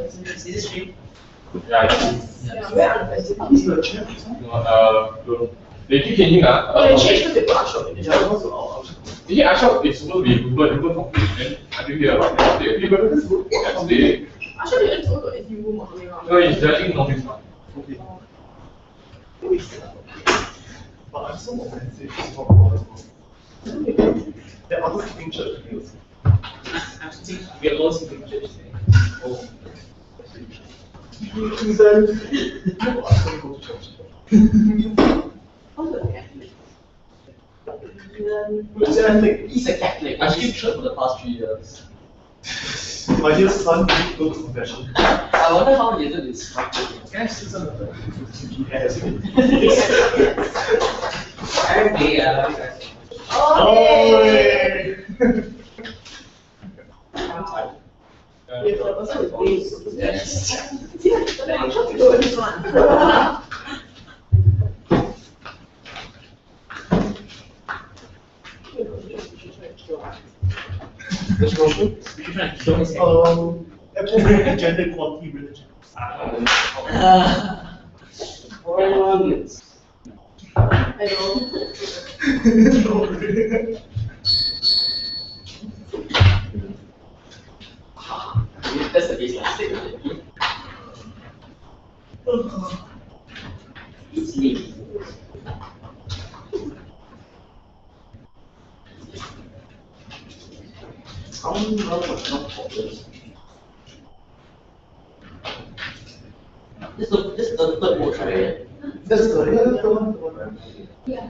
Is this stream? Yeah, Is the chair? they keep changing. They changed the workshop. Yeah, I thought it's supposed to be Google complete. Then I didn't hear about that. Actually, it's also NTU room or something. no, it's judging nothing. Okay. But I'm so offensive. There are other keeping church meals. I'm sitting, we are all sitting in church today. Oh. Then, I'm going to go to church. How's a Catholic? Who's Catholic? He's a Catholic. I skipped church for the past 3 years. My dear son, you go to confession. I wonder how later this structured. Can I see some of the Yes. Every day, I love you guys. Oh, I'm tired. yes. This one. Which motion? We should try and show his hand. Appropriate gender equality religion. I know. That's the baseline statement. It's me. How many rounds not problems? This is the third motion, right? That's the one. Yeah.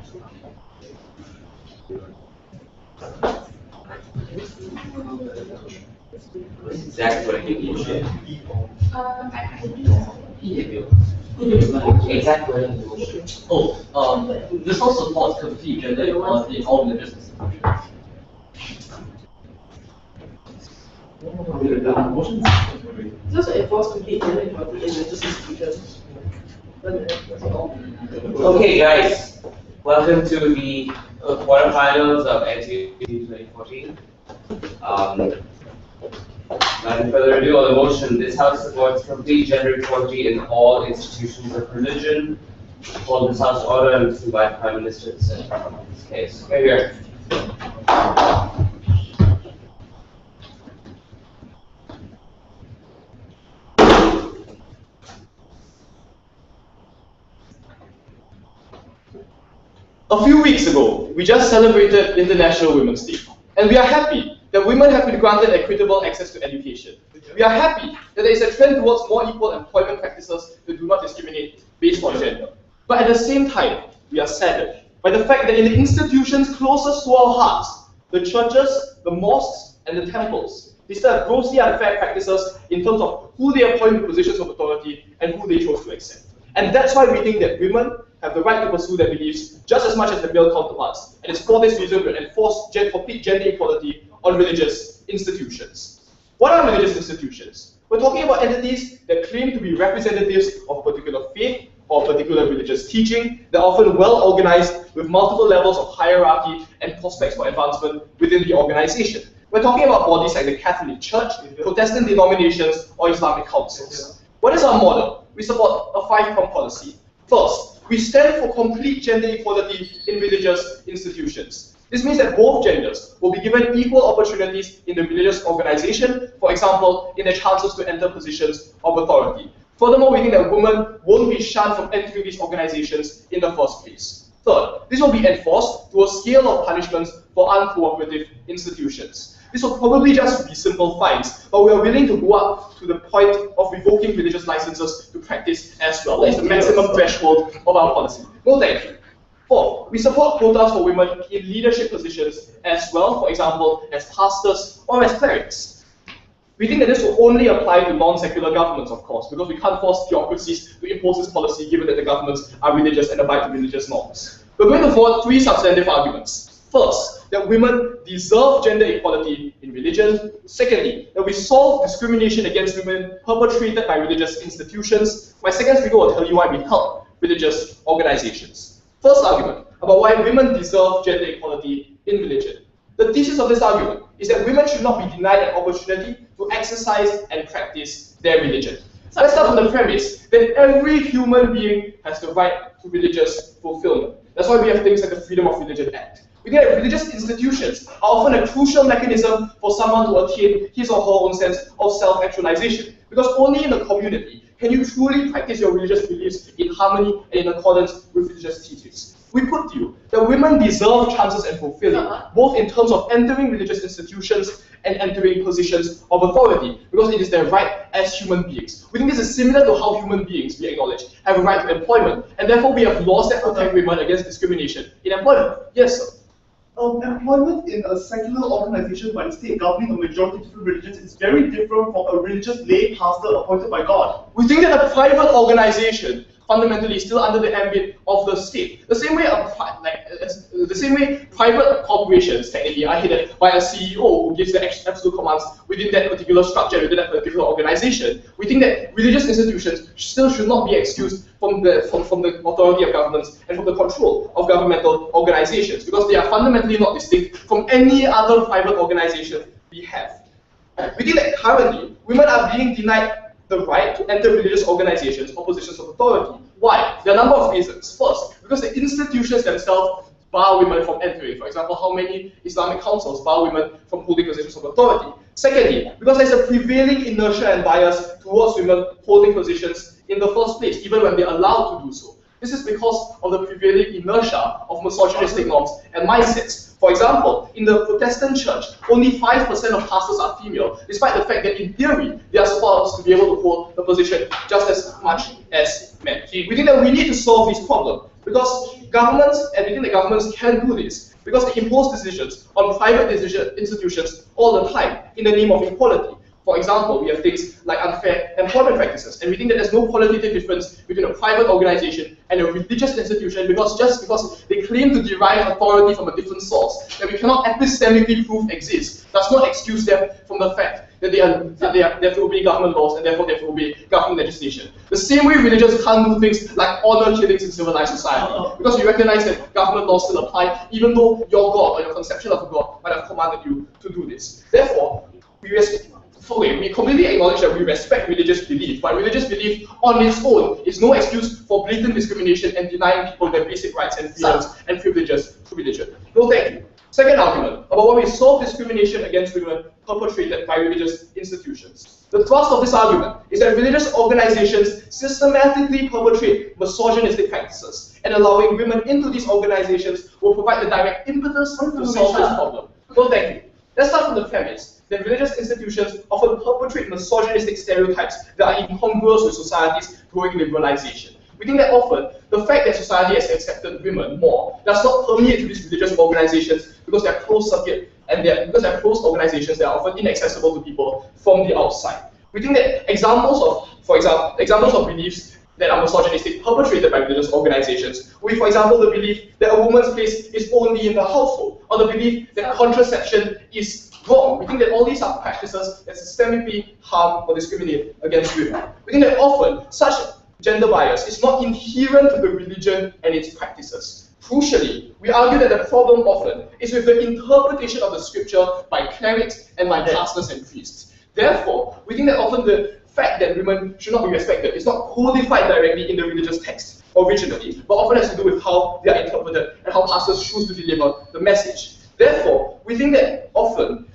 This is exactly what I think you should. Exactly what I think you should. Oh, this also supports complete gender equality in all religious institutions. It's also enforced complete gender equality in religious institutions. Okay, guys, welcome to the quarterfinals of NTU 2014. Without further ado, on the motion, this House supports complete gender equality in all institutions of religion. Call this House to order and to invite Prime Minister to sit in this case. Okay, here. A few weeks ago, we just celebrated International Women's Day, and we are happy that women have been granted equitable access to education. We are happy that there is a trend towards more equal employment practices that do not discriminate based on gender. But at the same time, we are saddened by the fact that in the institutions closest to our hearts, the churches, the mosques, and the temples, they still have grossly unfair practices in terms of who they appoint to positions of authority and who they chose to accept. And that's why we think that women have the right to pursue their beliefs just as much as their male counterparts. And it's for this reason we enforce complete gender equality on religious institutions. What are religious institutions? We're talking about entities that claim to be representatives of a particular faith or a particular religious teaching. They're often well organized with multiple levels of hierarchy and prospects for advancement within the organization. We're talking about bodies like the Catholic Church, Protestant denominations, or Islamic councils. What is our model? We support a 5-pronged policy. First, we stand for complete gender equality in religious institutions. This means that both genders will be given equal opportunities in the religious organization, for example, in their chances to enter positions of authority. Furthermore, we think that women won't be shunned from entering these organizations in the first place. Third, this will be enforced through a scale of punishments for uncooperative institutions. This will probably just be simple fines, but we are willing to go up to the point of revoking religious licenses to practice as well. That is the maximum threshold of our policy. No thank you. Fourth, we support quotas for women in leadership positions as well, for example, as pastors or as clerics. We think that this will only apply to non-secular governments, of course, because we can't force theocracies to impose this policy given that the governments are religious and abide to religious norms. We're going to forward 3 substantive arguments. First, that women deserve gender equality in religion. Secondly, that we solve discrimination against women perpetrated by religious institutions. My second speaker will tell you why we help religious organizations. First argument, about why women deserve gender equality in religion. The thesis of this argument is that women should not be denied an opportunity to exercise and practice their religion. Let's start from the premise that every human being has the right to religious fulfillment. That's why we have things like the Freedom of Religion Act. We think that religious institutions are often a crucial mechanism for someone to attain his or her own sense of self-actualization. Because only in a community can you truly practice your religious beliefs in harmony and in accordance with religious teachings. We put to you that women deserve chances and fulfilling, both in terms of entering religious institutions and entering positions of authority, because it is their right as human beings. We think this is similar to how human beings, we acknowledge, have a right to employment, and therefore we have laws that protect women against discrimination in employment. Yes, sir. Employment in a secular organization by the state governing a majority of different religions is very different from a religious lay pastor appointed by God. We think that a private organization fundamentally is still under the ambit of the state. The same way private corporations technically are headed by a CEO who gives the absolute commands within that particular structure, within that particular organization. We think that religious institutions still should not be excused from the authority of governments and from the control of governmental organizations, because they are fundamentally not distinct from any other private organization we have. We think that currently women are being denied the right to enter religious organizations or positions of authority. Why? There are a number of reasons. First, because the institutions themselves bar women from entering. For example, how many Islamic councils bar women from holding positions of authority? Secondly, because there's a prevailing inertia and bias towards women holding positions in the first place, even when they're allowed to do so. This is because of the prevailing inertia of misogynistic norms and mindsets. For example, in the Protestant church, only 5% of pastors are female, despite the fact that in theory, they are supposed to be able to hold the position just as much as men. We think that we need to solve this problem, because governments, and we think that governments can do this, because they impose decisions on private institutions all the time in the name of equality. For example, we have things like unfair employment practices, and we think that there's no qualitative difference between a private organization and a religious institution, because just because they claim to derive authority from a different source that we cannot epistemically prove exists, does not excuse them from the fact that they have to obey government laws and therefore they have to obey government legislation. The same way religions can't do things like honor killings in civilized society, because we recognize that government laws still apply, even though your God or your conception of a God might have commanded you to do this. Therefore, we completely acknowledge that we respect religious belief, but religious belief on its own is no excuse for blatant discrimination and denying people their basic rights and freedoms and privileges to religion. No, thank you. Second argument about why we solve discrimination against women perpetrated by religious institutions. The thrust of this argument is that religious organizations systematically perpetrate misogynistic practices, and allowing women into these organizations will provide the direct impetus to solve this problem. No, thank you. Let's start from the premise that religious institutions often perpetrate misogynistic stereotypes that are incongruous with society's growing liberalization. We think that often the fact that society has accepted women more does not permeate to these religious organizations, because they are closed circuit and because they are closed organizations that are often inaccessible to people from the outside. We think that examples of beliefs that are misogynistic perpetrated by religious organizations would be, for example, the belief that a woman's place is only in the household, or the belief that contraception is wrong. We think that all these are practices that systemically harm or discriminate against women. We think that often such gender bias is not inherent to the religion and its practices. Crucially, we argue that the problem often is with the interpretation of the scripture by clerics and by pastors and priests. Therefore, we think that often the fact that women should not be respected is not codified directly in the religious text originally, but often has to do with how they are interpreted and how pastors choose to deliver the message. Therefore, we think that often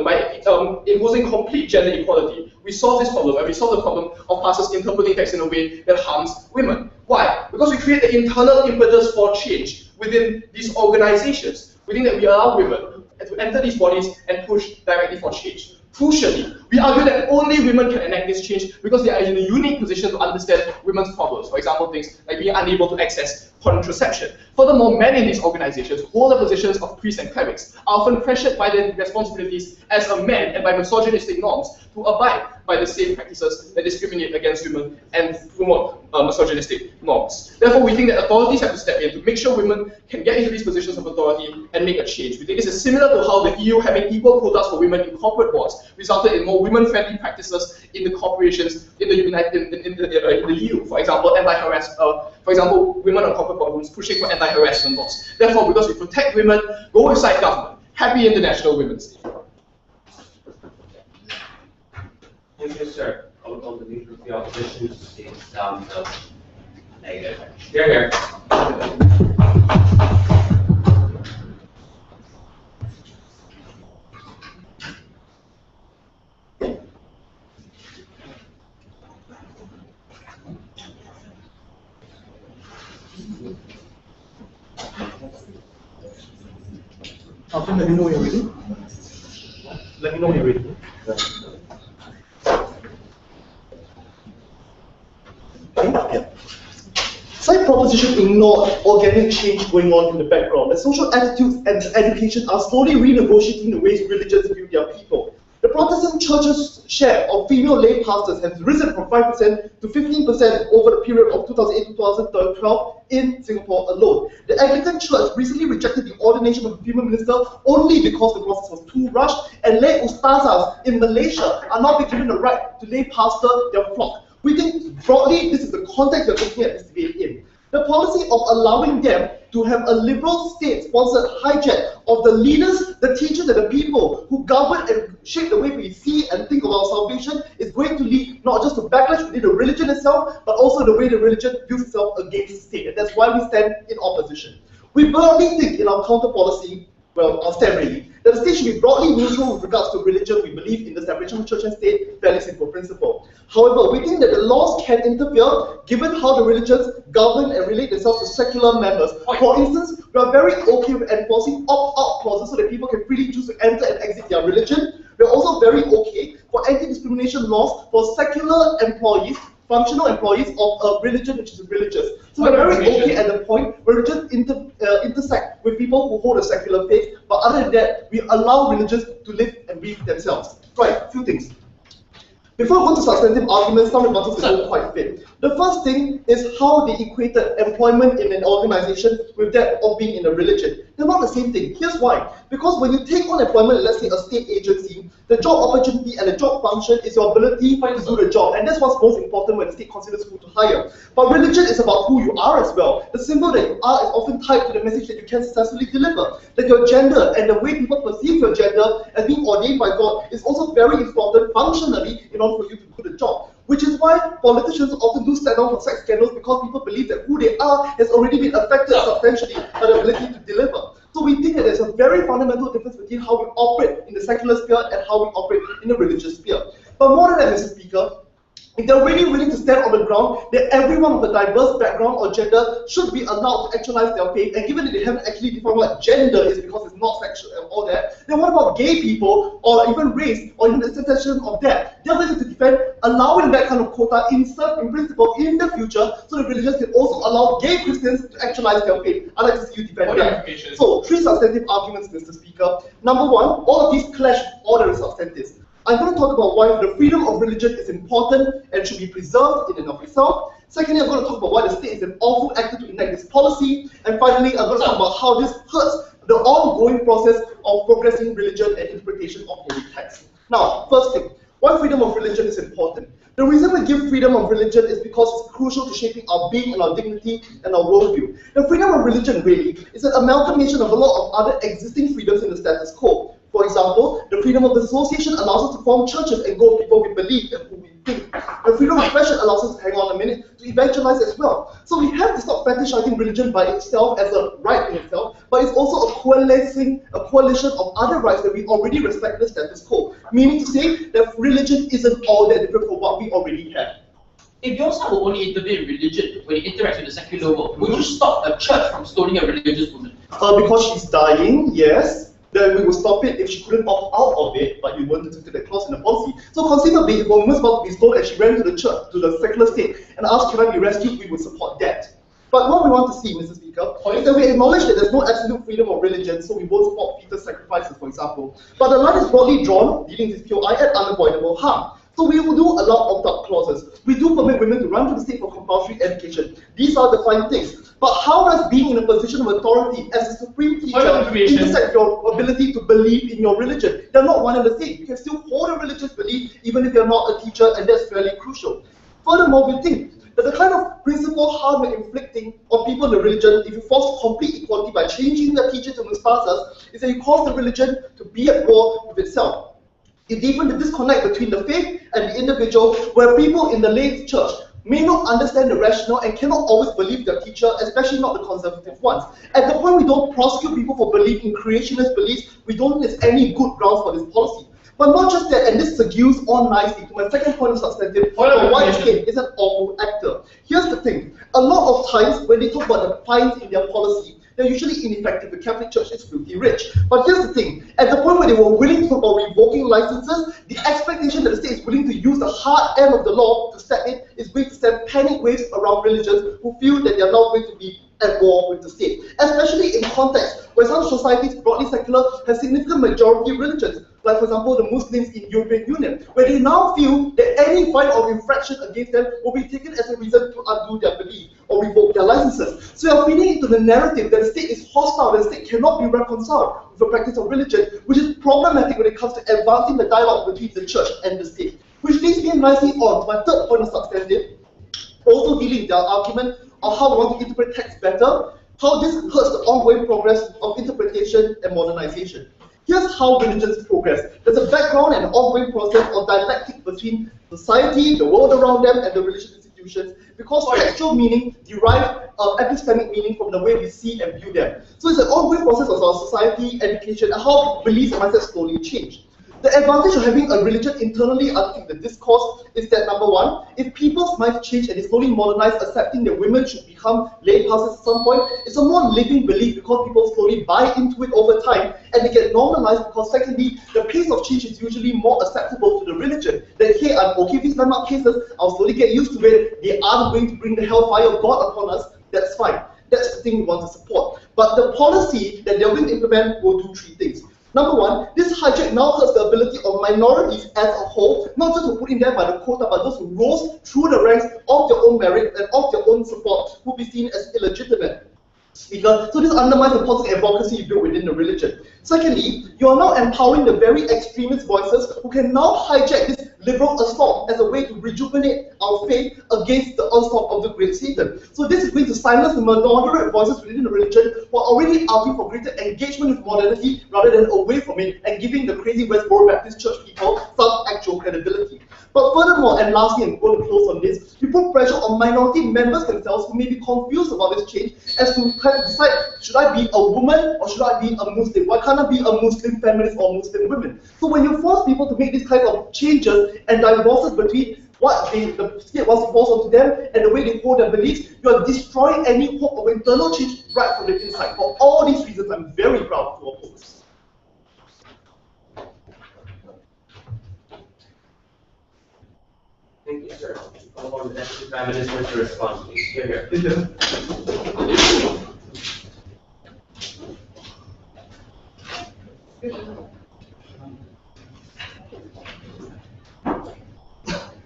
by imposing complete gender equality, we solve this problem, and we solve the problem of pastors interpreting text in a way that harms women. Why? Because we create the internal impetus for change within these organizations. We think that we allow women to enter these bodies and push directly for change. Crucially, we argue that only women can enact this change because they are in a unique position to understand women's problems. For example, things like being unable to access contraception. Furthermore, men in these organizations who hold the positions of priests and clerics are often pressured by their responsibilities as a man and by misogynistic norms to abide by the same practices that discriminate against women and promote misogynistic norms. Therefore, we think that authorities have to step in to make sure women can get into these positions of authority and make a change. We think this is similar to how the EU having equal quotas for women in corporate boards resulted in more women-friendly practices in the corporations in the EU. For example, women on corporate boardrooms pushing for anti-harassment laws. Therefore, because we protect women, go inside government. Happy International Women's Day. Thank you, sir. I would call the leader of the opposition to state down the negative. Here. After, let me know when you're ready. Let me know when you're ready. Okay. Side proposition ignored organic change going on in the background. The social attitudes and education are slowly renegotiating the ways religions view their people. The Protestant church's share of female lay pastors has risen from 5% to 15% over the period of 2008 to 2012 in Singapore alone. The Anglican Church recently rejected the ordination of a female minister only because the process was too rushed, and lay ustazas in Malaysia are now being given the right to lay pastor their flock. We think broadly this is the context we're looking at this debate in. The policy of allowing them to have a liberal state-sponsored hijack of the leaders, the teachers, and the people who govern and shape the way we see and think of our salvation is going to lead not just to backlash within the religion itself, but also the way the religion views itself against the state. And that's why we stand in opposition. We broadly think in our counter policy, well, our stand really, that the state should be broadly neutral with regards to religion. We believe in the separation of church and state, fairly simple principle. However, we think that the laws can interfere given how the religions govern and relate themselves to secular members. For instance, we are very okay with enforcing opt-out clauses so that people can freely choose to enter and exit their religion. We are also very okay for anti-discrimination laws for secular employees, functional employees of a religion which is religious. So we're very okay at the point where religions intersect with people who hold a secular faith, but other than that, we allow religions to live and breathe themselves. Right, few things. Before I go to substantive arguments, some rebuttals that don't quite fit. The first thing is how they equated employment in an organization with that of being in a religion. They're not the same thing. Here's why. Because when you take on employment, let's say a state agency, the job opportunity and the job function is your ability to do the job. And that's what's most important when the state considers who to hire. But religion is about who you are as well. The symbol that you are is often tied to the message that you can successfully deliver. That your gender and the way people perceive your gender as being ordained by God is also very important functionally in order for you to do the job. Which is why politicians often do stand down for sex scandals, because people believe that who they are has already been affected substantially by the ability to deliver. So we think that there's a very fundamental difference between how we operate in the secular sphere and how we operate in the religious sphere. But more than that, Mr. Speaker, if they're really willing to stand on the ground that everyone of a diverse background or gender should be allowed to actualize their faith, and given that they haven't actually defined what gender is because it's not sexual and all that, then what about gay people or even race or even the extension of that? They're willing to defend allowing that kind of quota in principle in the future so that religions can also allow gay Christians to actualize their faith. I'd like to see you defend that. So, 3 substantive arguments, Mr. Speaker. Number 1, all of these clash with all the substantives. I'm going to talk about why the freedom of religion is important and should be preserved in and of itself. Secondly, I'm going to talk about why the state is an awful actor to enact this policy. And finally, I'm going to talk about how this hurts the ongoing process of progressing religion and interpretation of holy texts. Now, first thing, why freedom of religion is important. The reason we give freedom of religion is because it's crucial to shaping our being and our dignity and our worldview. The freedom of religion really is an amalgamation of a lot of other existing freedoms in the status quo. For example, the freedom of association allows us to form churches and go with people we believe and who we think. The freedom of expression allows us to hang on a minute to evangelize as well. So we have to stop fetishizing religion by itself as a right in itself, but it's also a coalition of other rights that we already respect in the status quo. Meaning to say that religion isn't all that different from what we already have. If your son will only intervene in religion when he interacts with the secular world, would you stop a church from stoning a religious woman? Because she's dying, yes. Then we would stop it if she couldn't opt out of it, but we wanted to take that clause in the policy. So conceivably, if a woman's about to be stoned and she ran to the church, to the secular state, and asked, can I be rescued, we would support that. But what we want to see, Mr. Speaker, is that we acknowledge that there's no absolute freedom of religion, so we won't support fetus sacrifices, for example. But the line is broadly drawn, leading to POI at unavoidable harm. So we will do allow opt-out clauses. We do permit women to run to the state for compulsory education. These are the fine things. But how does being in a position of authority as a supreme teacher intersect your ability to believe in your religion? They're not one and the same. You can still hold a religious belief even if you're not a teacher, and that's fairly crucial. Furthermore, we think that the kind of principal harm you're inflicting on people in the religion, if you force complete equality by changing the teaching to Mustasas, is that you cause the religion to be at war with itself. You deepen the disconnect between the faith and the individual, where people in the lay church may not understand the rationale and cannot always believe their teacher, especially not the conservative ones. At the point we don't prosecute people for believing in creationist beliefs, we don't think there's any good grounds for this policy. But not just that, and this segues on nicely to my second point of substantive, the white state is an awful actor. Here's the thing, a lot of times when they talk about the fines in their policy, they're usually ineffective. The Catholic Church is filthy rich. But here's the thing, at the point where they were willing to talk about revoking licenses, the expectation that the state is willing to use the hard end of the law to step in is going to send panic waves around religions who feel that they're now going to be at war with the state. Especially in context where some societies, broadly secular, have significant majority religions, like for example the Muslims in European Union, where they now feel that any fine or infraction against them will be taken as a reason to undo their belief or revoke their licenses. So you're feeding into the narrative that the state is hostile, that the state cannot be reconciled with the practice of religion, which is problematic when it comes to advancing the dialogue between the church and the state. Which leads me nicely on to my third point of substantive, also dealing with their argument on how we want to interpret text better, how this hurts the ongoing progress of interpretation and modernization. Here's how religions progress. There's a background and ongoing process of dialectic between society, the world around them, and the religious institutions, because textual meaning derives epistemic meaning from the way we see and view them. So it's an ongoing process of our society, education, and how beliefs and mindsets slowly change. The advantage of having a religion internally articulate the discourse is that, number one, if people's minds change and they slowly modernize, accepting that women should become lay pastors at some point, it's a more living belief because people slowly buy into it over time, and they get normalized because, secondly, the pace of change is usually more acceptable to the religion. That, hey, I'm okay with these landmark cases, I'll slowly get used to it, they aren't going to bring the hellfire of God upon us, that's fine. That's the thing we want to support. But the policy that they're going to implement will do three things. Number one, this hijack now hurts the ability of minorities as a whole, not just to put in there by the quota, but those who rose through the ranks of their own merit and of their own support, who be seen as illegitimate. So this undermines the positive advocacy you built within the religion. Secondly, you are now empowering the very extremist voices who can now hijack this liberal assault as a way to rejuvenate our faith against the onslaught of the great Satan. So this is going to silence the moderate voices within the religion who are already arguing for greater engagement with modernity rather than away from it, and giving the crazy Westboro Baptist Church people some actual credibility. But furthermore, and lastly, I'm going to close on this, we put pressure on minority members themselves who may be confused about this change as to kind of decide, should I be a woman or should I be a Muslim? Why can't I be a Muslim feminist or Muslim women? So when you force people to make these kinds of changes and divorces between what the state wants to force onto them and the way they hold their beliefs, you are destroying any hope of internal change right from the inside. For all these reasons, I'm very proud to oppose. Thank you, sir. Call on the Deputy Prime Minister to respond, please. Here.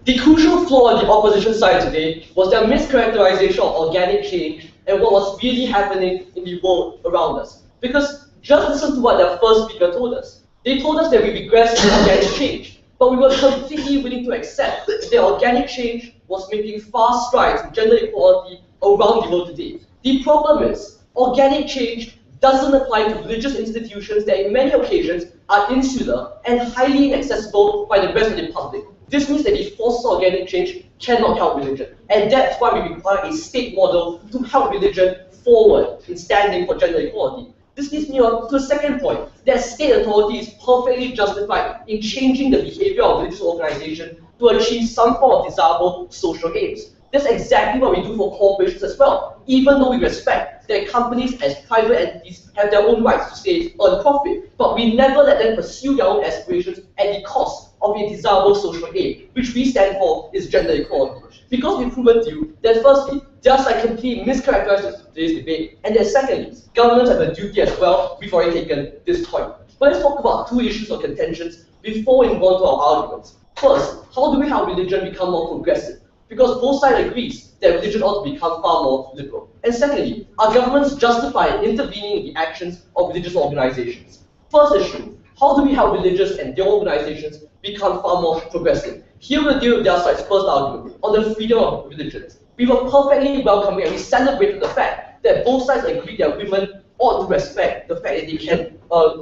The crucial flaw on the opposition side today was their mischaracterization of organic change and what was really happening in the world around us. Because just listen to what their first speaker told us. They told us that we regressed in organic change, but we were completely willing to accept that organic change was making fast strides in gender equality around the world today. The problem is, organic change doesn't apply to religious institutions that in many occasions are insular and highly inaccessible by the rest of the public. This means that the forces of organic change cannot help religion. And that's why we require a state model to help religion forward in standing for gender equality. This leads me on to a second point, that state authority is perfectly justified in changing the behavior of religious organizations to achieve some form of desirable social aims. That's exactly what we do for corporations as well, even though we respect that companies as private entities have their own rights to say earn profit, but we never let them pursue their own aspirations at the cost of a desirable social aim, which we stand for is gender equality. Because we've proven to you that firstly, just like completely mischaracterized today's debate, and then secondly, governments have a duty as well. We've already taken this point. But let's talk about two issues of contentions before we move on to our arguments. First, how do we help religion become more progressive? Because both sides agrees that religion ought to become far more liberal. And secondly, are governments justified intervening in the actions of religious organizations? First issue, how do we help religious and their organizations become far more progressive? Here we'll deal with their side's first argument on the freedom of religions. We were perfectly welcoming and we celebrated the fact that both sides agreed that women ought to respect the fact that they can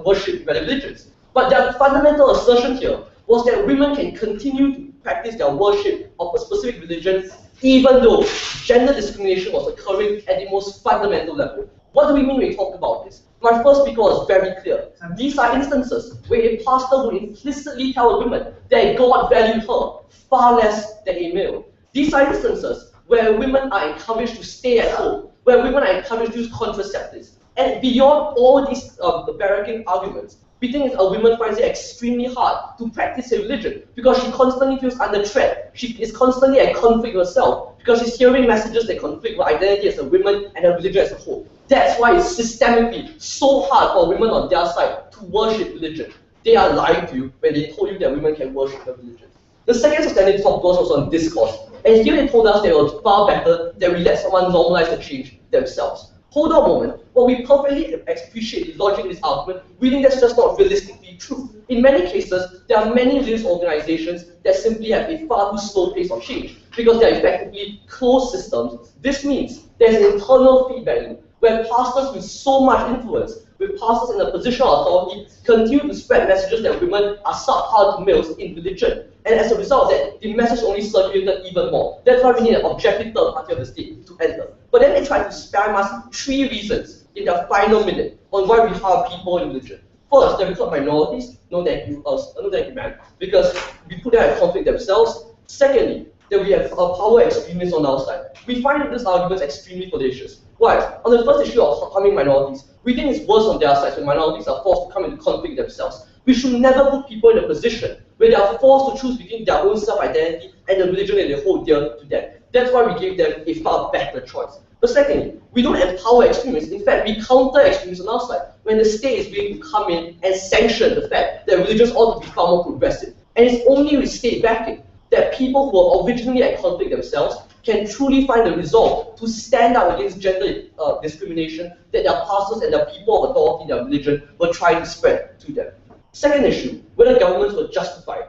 worship their religions. But their fundamental assertion here was that women can continue to practice their worship of a specific religion even though gender discrimination was occurring at the most fundamental level. What do we mean when we talk about this? My first speaker was very clear. These are instances where a pastor would implicitly tell a woman that God valued her far less than a male. These are instances where women are encouraged to stay at home, where women are encouraged to use contraceptives. And beyond all these barracking arguments, we think a woman finds it extremely hard to practice a religion because she constantly feels under threat. She is constantly at conflict with herself because she's hearing messages that conflict with identity as a woman and her religion as a whole. That's why it's systemically so hard for women on their side to worship religion. They are lying to you when they told you that women can worship their religion. The second substantive talk was on discourse. And here they told us that it was far better that we let someone normalize the change themselves. Hold on a moment. While we perfectly appreciate the logic in this argument, we think that's just not realistically true. In many cases, there are many religious organizations that simply have a far too slow pace of change because they are effectively closed systems. This means there's an internal feedback loop where pastors with so much influence, with pastors in a position of authority, continue to spread messages that women are subpar to males in religion. And as a result of that, the message only circulated even more. That's why we need an objective third party of the state to enter. But then they tried to spam us 3 reasons in their final minute on why we harm people in religion. First, that we call minorities. No thank you, man. Because we put them at conflict themselves. Secondly, that we have power extremists on our side. We find that this argument is extremely fallacious. Why? On the first issue of harming minorities, we think it's worse on their side when minorities are forced to come into conflict themselves. We should never put people in a position where they are forced to choose between their own self-identity and the religion that they hold dear to them. That's why we gave them a far better choice. But secondly, we don't empower extremists. In fact, we counter extremists on our side when the state is willing to come in and sanction the fact that religions ought to be far more progressive. And it's only with state backing that people who are originally at conflict themselves can truly find the resolve to stand up against gender discrimination that their pastors and the people of authority in their religion were trying to spread to them. Second issue, whether governments were justified.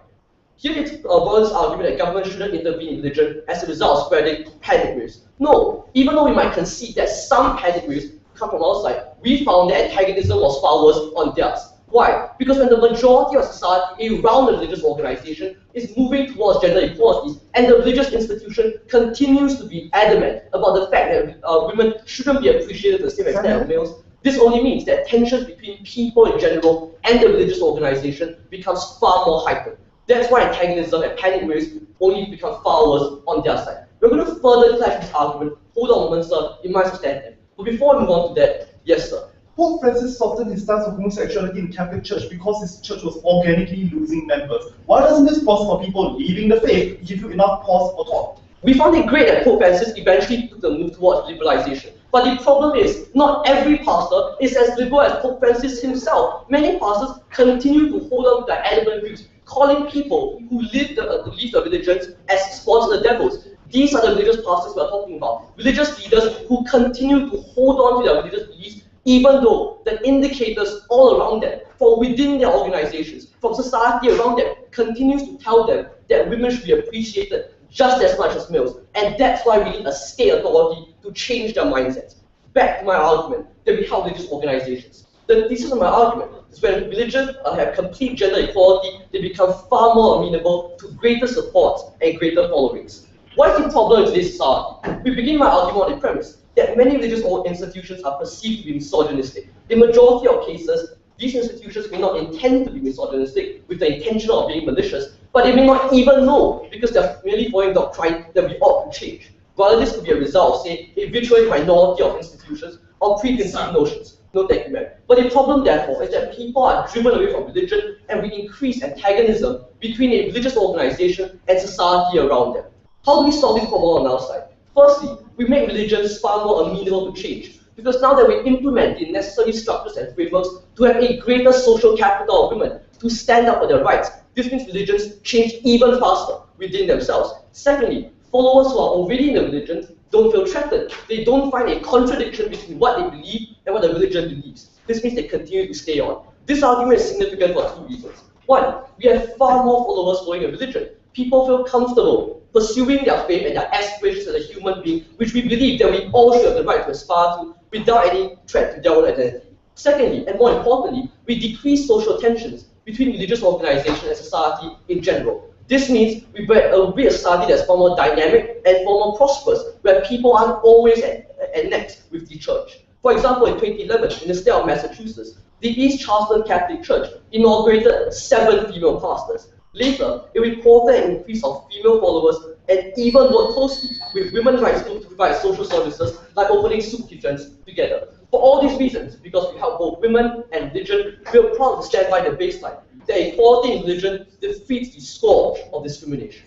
Here it's Burns' argument that government shouldn't intervene in religion as a result of spreading panic waves. No, even though we might concede that some panic waves come from our side, we found that antagonism was far worse on theirs. Why? Because when the majority of society around the religious organization is moving towards gender equality, and the religious institution continues to be adamant about the fact that women shouldn't be appreciated to the same extent as males, this only means that tensions between people in general and the religious organization becomes far more heightened. That's why antagonism and panic waves only become far worse on their side. We're going to further clash this argument. Hold on a moment, sir. It might substantive. But before we move on to that, yes, sir. Pope Francis softened his stance on homosexuality in Catholic Church because his church was organically losing members. Why doesn't this pause for people leaving the faith give you enough pause for thought? We found it great that Pope Francis eventually took the move towards liberalization. But the problem is, not every pastor is as liberal as Pope Francis himself. Many pastors continue to hold on to their adamant views, calling people who leave the religions as sponsored devils. These are the religious pastors we are talking about. Religious leaders who continue to hold on to their religious beliefs even though the indicators all around them, from within their organizations, from society around them, continues to tell them that women should be appreciated just as much as males. And that's why we need a state authority to change their mindsets. Back to my argument that we help religious organizations. The thesis of my argument is when religions have complete gender equality, they become far more amenable to greater support and greater followings. What is the problem in today's society? We begin my argument on the premise that many religious institutions are perceived to be misogynistic. In majority of cases, these institutions may not intend to be misogynistic with the intention of being malicious, but they may not even know because they're merely following doctrine that we ought to change. Rather, this could be a result of, say, a virtual minority of institutions or preconceived notions. No, thank you, ma'am. But the problem, therefore, is that people are driven away from religion and we increase antagonism between a religious organization and society around them. How do we solve this problem on our side? Firstly, we make religions far more amenable to change. Because now that we implement the necessary structures and frameworks to have a greater social capital of women to stand up for their rights, This means religions change even faster within themselves. Secondly, followers who are already in the religion don't feel threatened. They don't find a contradiction between what they believe and what the religion believes. This means they continue to stay on. This argument is significant for two reasons. One, we have far more followers following a religion. People feel comfortable pursuing their faith and their aspirations as a human being, which we believe that we all should have the right to aspire to without any threat to their own identity. Secondly, and more importantly, we decrease social tensions between religious organizations and society in general. This means we build a society that's far more dynamic and far more prosperous, where people aren't always at net with the church. For example, in 2011, in the state of Massachusetts, the East Charleston Catholic Church inaugurated 7 female pastors. Later, it reported an increase of female followers and even worked closely with women's rights groups to provide social services like opening soup kitchens together. For all these reasons, because we help both women and religion, we are proud to stand by the baseline that equality in religion defeats the scourge of discrimination.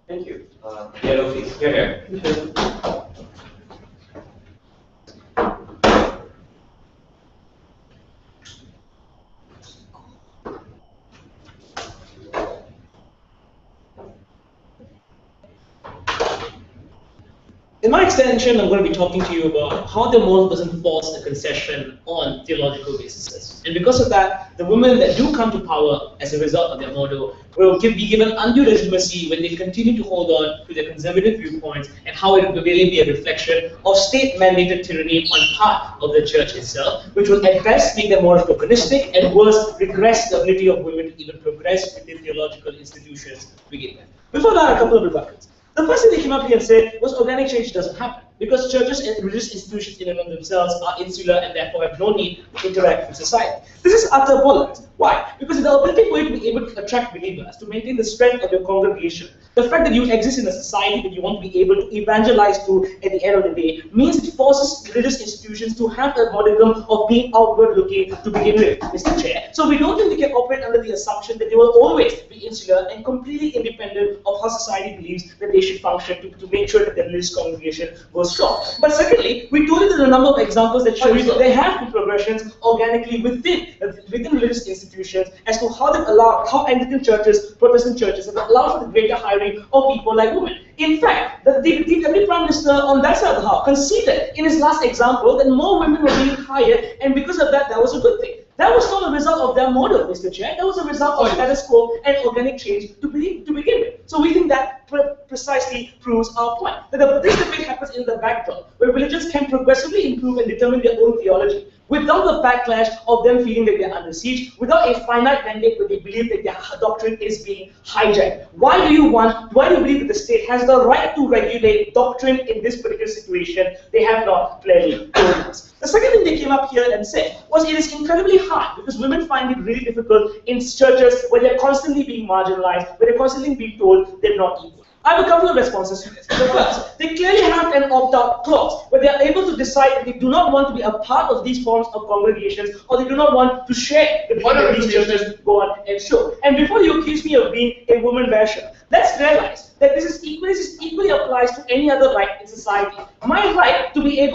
Thank you. Yellow, please. Here. In my extension, I'm going to be talking to you about how the model doesn't force a concession on theological bases. And because of that, the women that do come to power as a result of their model will be given undue legitimacy when they continue to hold on to their conservative viewpoints and how it will really be a reflection of state-mandated tyranny on part of the church itself, which will at best make them more tokenistic and worse, regress the ability of women to even progress within theological institutions to begin with. Before that, a couple of rebuttals. The first thing they came up here and said was organic change doesn't happen because churches and religious institutions in and of themselves are insular and therefore have no need to interact with society. This is utter bollocks. Why? Because the ability for you to be able to attract believers, to maintain the strength of your congregation, the fact that you exist in a society that you want to be able to evangelize to at the end of the day means it forces religious institutions to have a modicum of being outward looking to begin with, Mr. Chair. So we don't think we can operate under the assumption that they will always be insular and completely independent of how society believes that they should function to make sure that the religious congregation goes strong. But secondly, we told you there are a number of examples that show you that there have been progressions organically within religious institutions as to how they've allowed, how Anglican churches, Protestant churches have allowed for the greater hiring of people like women. In fact, the Deputy Prime Minister on that side of the house conceded in his last example that more women were being hired, and because of that, that was a good thing. That was not a result of their model, Mr. Chair. That was a result of status quo and organic change to begin with. So we think that precisely proves our point. That this debate happens in the backdrop, where religions can progressively improve and determine their own theology, without the backlash of them feeling that they're under siege, without a finite mandate where they believe that their doctrine is being hijacked. Why do you believe that the state has the right to regulate doctrine in this particular situation? They have not clearly told us. The second thing they came up here and said was it is incredibly hard because women find it really difficult in churches where they're constantly being marginalized, where they're constantly being told they're not equal. I have a couple of responses to this. The first, they clearly have an opt-out clause where they are able to decide that they do not want to be a part of these forms of congregations or they do not want to share the belief that these churches go on and show. And before you accuse me of being a woman basher, let's realize that this equally applies to any other right in society. My right to believe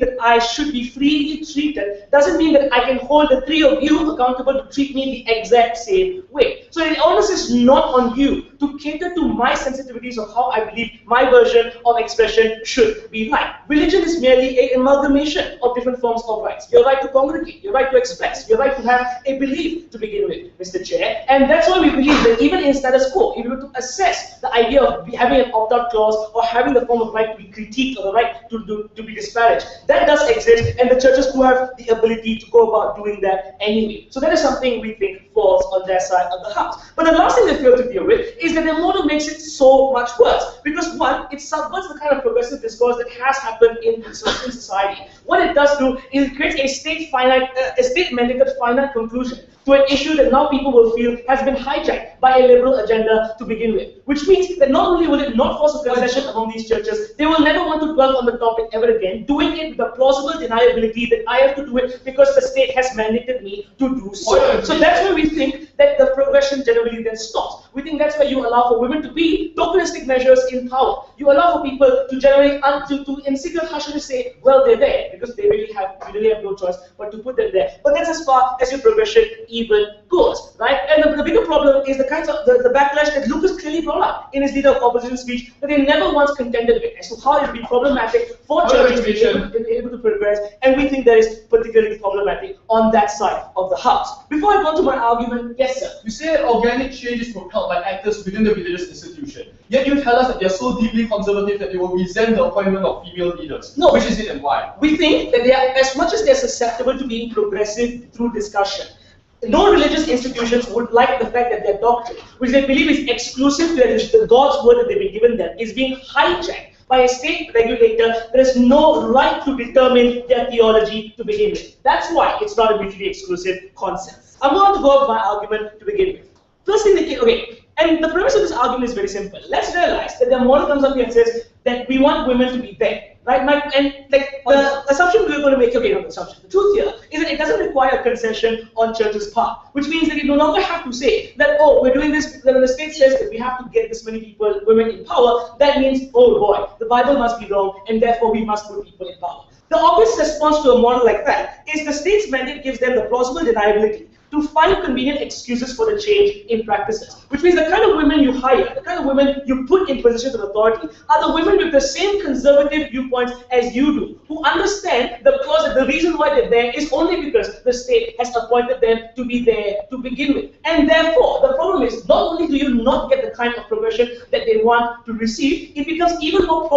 that I should be freely treated doesn't mean that I can hold the three of you accountable to treat me the exact same way. So the onus is not on you to cater to my sensitivities of how I believe my version of expression should be like. Religion is merely an amalgamation of different forms of rights. Your right to congregate, your right to express, your right to have a belief to begin with, Mr. Chair. And that's why we believe that even in status quo, if you were to assess the idea of having an opt-out clause or having the form of right to be critiqued or the right to be disparaged, that does exist, and the churches do have the ability to go about doing that anyway. So that is something we think falls on their side of the house. But the last thing they fail to deal with is that their model makes it so much worse. Because one, it subverts the kind of progressive discourse that has happened in society. What it does do is it creates a state-mandated finite conclusion to an issue that now people will feel has been hijacked by a liberal agenda to begin with. Which means that not only will it not force a concession among these churches, they will never want to dwell on the topic ever again, doing it with the plausible deniability that I have to do it because the state has mandated me to do so. So that's where we think that the progression generally then stops. We think that's where you allow for women to be tokenistic measures in power. You allow for people to generate, to in secret hush to say, well, they're there, because we really have no choice but to put them there. But that's as far as your progression even goes, right? And the bigger problem is the kinds of the backlash that Lucas clearly brought up in his leader of opposition speech that they never once contended with as to how it would be problematic for churches to be able to progress, and we think that is particularly problematic on that side of the house. Before I go to my argument, yes, sir. You say organic change is propelled by actors within the religious institution, yet you tell us that they are so deeply conservative that they will resent the appointment of female leaders. No. Which is it and why? We think that they are, as much as they are susceptible to being progressive through discussion, no religious institutions would like the fact that their doctrine, which they believe is exclusive to the God's word that they've been given them, is being hijacked by a state regulator that has no right to determine their theology to begin with. That's why it's not a mutually exclusive concept. I'm going to go over my argument to begin with. First thing, and the premise of this argument is very simple. Let's realize that the model comes up here and says that we want women to be there. Right, the assumption we're going to make, not the assumption, the truth here is that it doesn't require a concession on church's part, which means that you no longer have to say that, oh, we're doing this, when the state says that we have to get this many people, women in power, that means, oh boy, the Bible must be wrong, and therefore we must put people in power. The obvious response to a model like that is the state's mandate gives them the plausible deniability to find convenient excuses for the change in practices. Which means the kind of women you hire, the kind of women you put in positions of authority, are the women with the same conservative viewpoints as you do, who understand the clause that the reason why they're there is only because the state has appointed them to be there to begin with. And therefore, the problem is, not only do you not get the kind of progression that they want to receive, it becomes even more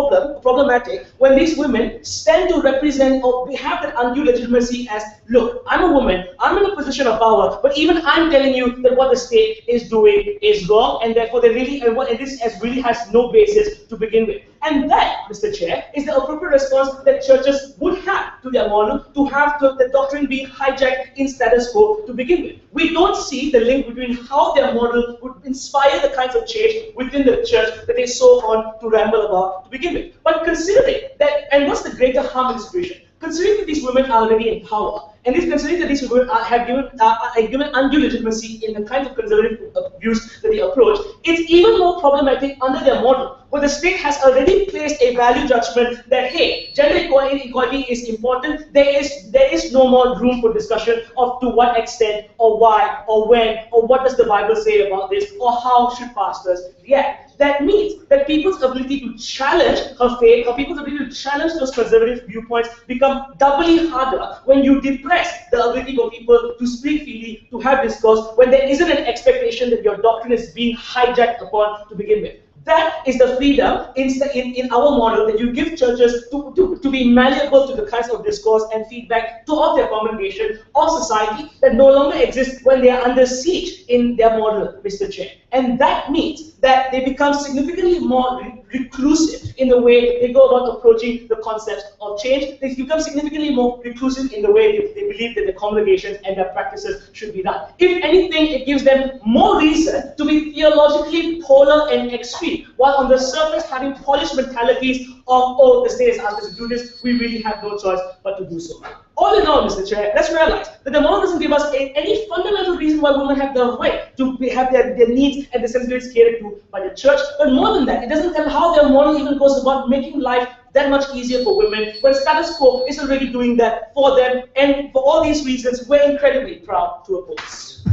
problematic when these women stand to represent or have that undue legitimacy as, look, I'm a woman, I'm in a position of power, but even I'm telling you that what the state is doing is wrong, and therefore they really, and this really has no basis to begin with. And that, Mr. Chair, is the appropriate response that churches would have to their model, to have the doctrine being hijacked in status quo to begin with. We don't see the link between how their model would inspire the kinds of change within the church that they so on to ramble about to begin with. But considering that, and what's the greater harm in this situation? Considering that these women are already in power, and considering that these women have given undue legitimacy in the kinds of conservative views that they approach, it's even more problematic under their model, where the state has already placed a value judgment that, hey, gender equality is important. There is no more room for discussion of to what extent, or why, or when, or what does the Bible say about this, or how should pastors react. That means that people's ability to challenge her faith, or people's ability to challenge those conservative viewpoints, become doubly harder when you depress the ability for people to speak freely, to have discourse, when there isn't an expectation that your doctrine is being hijacked upon to begin with. That is the freedom in our model that you give churches to be malleable to the kinds of discourse and feedback of their congregation or society that no longer exists when they are under siege in their model, Mr. Chair. And that means that they become significantly more reclusive in the way they go about approaching the concept of change. They become significantly more reclusive in the way they believe that their congregations and their practices should be done. If anything, it gives them more reason to be theologically polar and extreme, while on the surface having polished mentalities of, oh, the state has asked us to do this, we really have no choice but to do so. All in all, Mr. Chair, let's realize that the model doesn't give us any fundamental reason why women have the right to have their needs and the sensibilities catered to by the church. But more than that, it doesn't tell how their model even goes about making life that much easier for women, when status quo is already doing that for them. And for all these reasons, we're incredibly proud to oppose.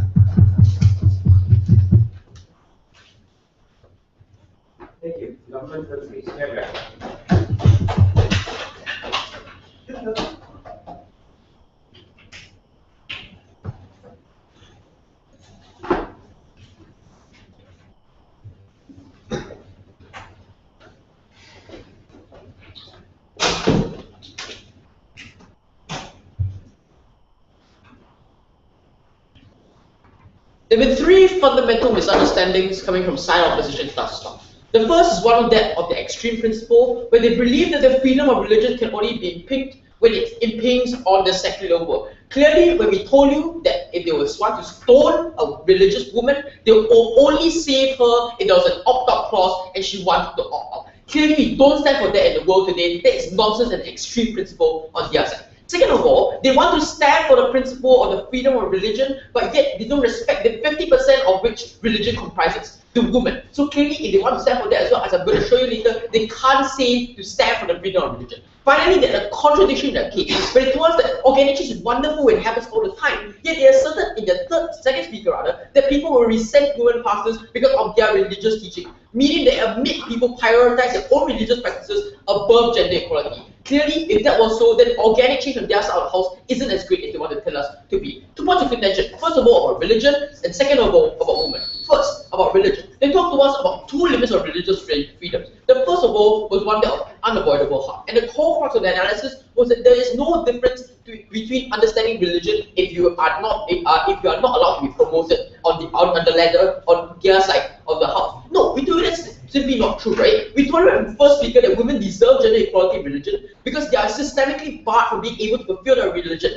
Thank you. Government countries. There have been three fundamental misunderstandings coming from side opposition thus far. The first is one of the extreme principle, where they believe that the freedom of religion can only be impeached when it impinges on the secular world. Clearly, when we told you that if they want to stone a religious woman, they will only save her if there was an opt-out clause and she wanted to opt out. Clearly, we don't stand for that in the world today. That is nonsense and extreme principle on the other side. Second of all, they want to stand for the principle of the freedom of religion, but yet they don't respect the 50% of which religion comprises. the woman. So clearly, if they want to stand for that as well, as I'm going to show you later, they can't say to stand for the freedom of religion. Finally, there's a contradiction in that case, but it told us that organic change is wonderful when it happens all the time. Yet they asserted in the second speaker that people will resent women pastors because of their religious teaching, meaning they admit people prioritize their own religious practices above gender equality. Clearly, if that was so, then organic change on their side of the house isn't as great as they want to tell us to be. 2 points of contention. First of all, about religion, and second of all, about women. First, about religion. They talked to us about 2 limits of religious freedoms. The first of all was one that of unavoidable harm. And the core crux of the analysis was that there is no difference between understanding religion if you are not allowed to be promoted on the ladder on their side of the house. No, we do this. Simply not true, right? We told in the first speaker that women deserve gender equality in religion because they are systemically barred from being able to fulfill their religion.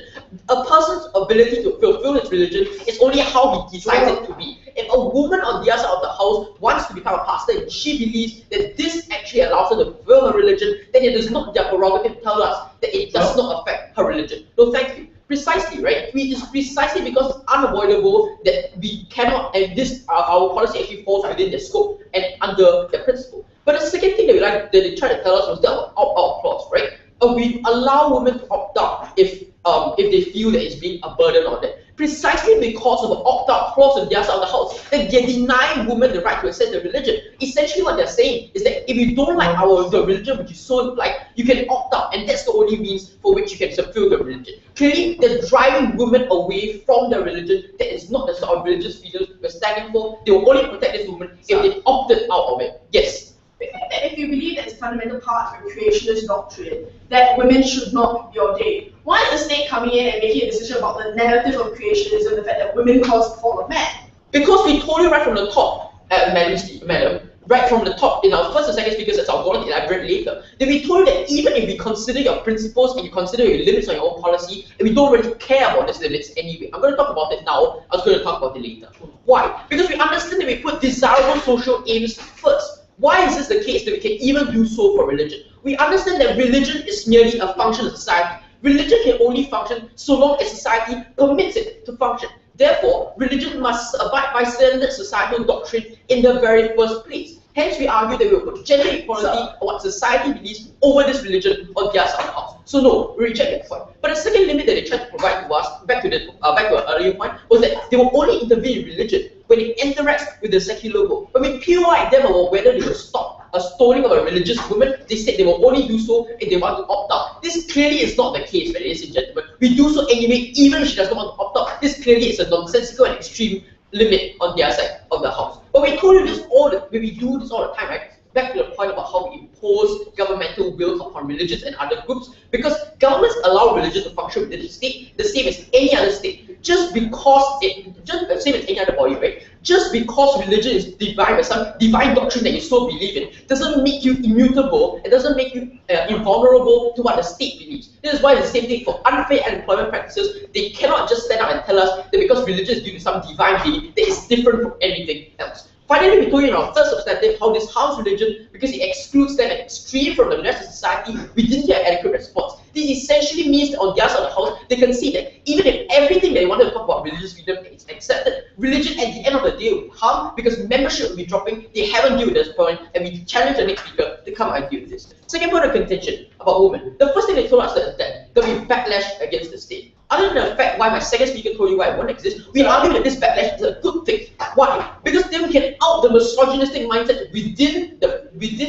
A person's ability to fulfill his religion is only how he decides it to be. If a woman on the other side of the house wants to become a pastor and she believes that this actually allows her to fulfill her religion, then it is not their prerogative to tell us that it does not affect her religion. No, thank you. Precisely, right? It is precisely because it's unavoidable that we cannot, and this our policy actually falls within the scope and under the principle. But the second thing that they tried to tell us was the opt-out clause, right? We allow women to opt out if they feel that it's being a burden on them. Precisely because of the opt-out clause on their side of the house, that they're denying women the right to access their religion. Essentially what they're saying is that if you don't like the religion which you so like, you can opt out, and that's the only means for which you can fulfill the religion. Clearly, they're driving women away from their religion. That is not the sort of religious freedom we're standing for. They will only protect this woman if they opted out of it. Yes? If you believe that it's a fundamental part of your creationist doctrine that women should not be ordained, why is the state coming in and making a decision about the narrative of creationism, the fact that women caused the fall of man? Because we told you right from the top, madam, right from the top, in our first and second speakers, as I'll go on to elaborate later, that we told you that even if we consider your principles and you consider your limits on your own policy, and we don't really care about these limits anyway. I'm going to talk about it now, I was going to talk about it later. Why? Because we understand that we put desirable social aims first. Why is this the case that we can even do so for religion? We understand that religion is merely a function of society. Religion can only function so long as society permits it to function. Therefore, religion must abide by standard societal doctrine in the very first place. Hence, we argue that we will put gender equality or what society believes over this religion on their side of the house. So no, we reject that point. But the second limit that they tried to provide to us, back to an earlier point, was that they will only intervene in religion when it interacts with the secular world. When we purify them about whether they will stop a stoning of a religious woman, they said they will only do so if they want to opt out. This clearly is not the case, ladies and gentlemen. We do so anyway, even if she does not want to opt out. This clearly is a nonsensical and extreme limit on their side of the house. But we told you this we do this all the time, right? Back to the point about how we impose governmental wills upon religions and other groups, because governments allow religion to function within the state, the same as any other state. Just because just the same as any other body, right? Just because religion is divine, by some divine doctrine that you so believe in, doesn't make you immutable. It doesn't make you invulnerable to what the state believes. This is why the same thing for unfair employment practices. They cannot just stand up and tell us that because religion is due to some divine being that is different from anything else. Finally, we told you in our third substantive how this harms religion because it excludes them and extreme from the rest of society within their adequate response. This essentially means that on their side of the house, they can see that even if everything they wanted to talk about religious freedom is accepted, religion at the end of the day will be harmed because membership will be dropping. They haven't dealt with this point, and we challenge the next speaker to come and deal with this. Second point of contention about women. The first thing they told us is that there will be backlash against the state. Other than the fact why my second speaker told you why it won't exist, we argue that this backlash is a good thing. Why? Because then we can out the misogynistic mindset within